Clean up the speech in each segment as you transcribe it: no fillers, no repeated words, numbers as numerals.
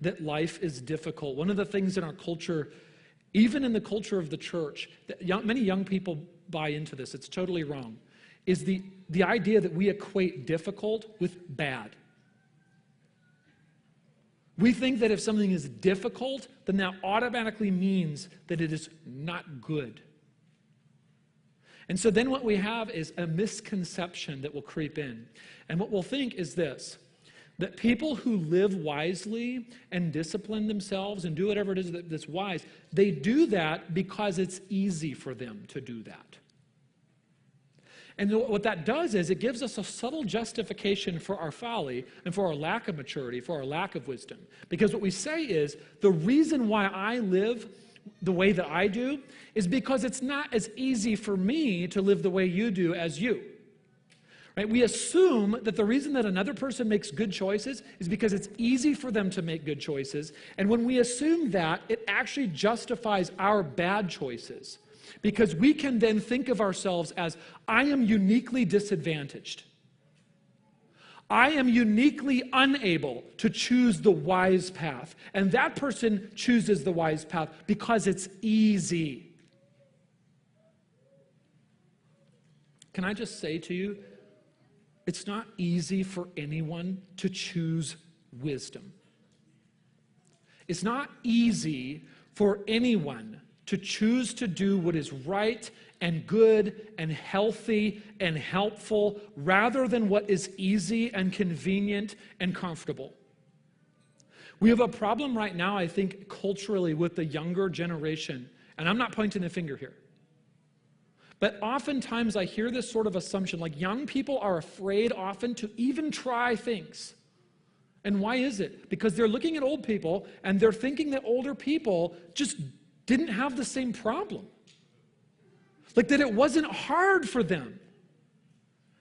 that life is difficult. One of the things in our culture, even in the culture of the church, that many young people buy into this, it's totally wrong, is the idea that we equate difficult with bad. We think that if something is difficult, then that automatically means that it is not good. And so then what we have is a misconception that will creep in. And what we'll think is this, that people who live wisely and discipline themselves and do whatever it is that's wise, they do that because it's easy for them to do that. And what that does is it gives us a subtle justification for our folly and for our lack of maturity, for our lack of wisdom. Because what we say is, the reason why I live the way that I do is because it's not as easy for me to live the way you do as you. Right? We assume that the reason that another person makes good choices is because it's easy for them to make good choices. And when we assume that, it actually justifies our bad choices. Because we can then think of ourselves as, I am uniquely disadvantaged. I am uniquely unable to choose the wise path. And that person chooses the wise path because it's easy. Can I just say to you, it's not easy for anyone to choose wisdom. It's not easy for anyone to choose to do what is right and good and healthy and helpful rather than what is easy and convenient and comfortable. We have a problem right now, I think, culturally with the younger generation, and I'm not pointing the finger here. But oftentimes I hear this sort of assumption, like young people are afraid often to even try things. And why is it? Because they're looking at old people and they're thinking that older people just didn't have the same problem. Like that it wasn't hard for them.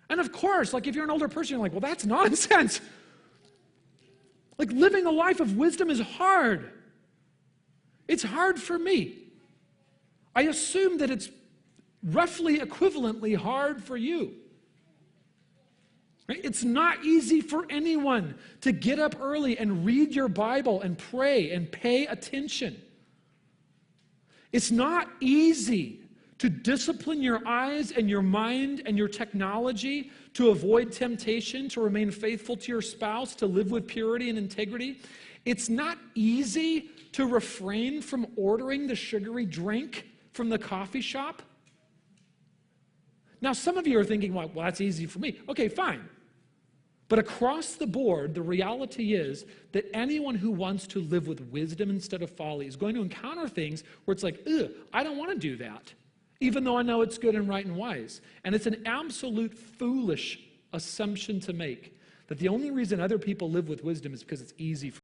And of course, like if you're an older person, you're like, well, that's nonsense. Like living a life of wisdom is hard. It's hard for me. I assume that it's roughly equivalently hard for you. Right? It's not easy for anyone to get up early and read your Bible and pray and pay attention. It's not easy to discipline your eyes and your mind and your technology to avoid temptation, to remain faithful to your spouse, to live with purity and integrity. It's not easy to refrain from ordering the sugary drink from the coffee shop. Now, some of you are thinking, well, that's easy for me. Okay, fine. But across the board, the reality is that anyone who wants to live with wisdom instead of folly is going to encounter things where it's like, ugh, I don't want to do that, even though I know it's good and right and wise. And it's an absolute foolish assumption to make that the only reason other people live with wisdom is because it's easy for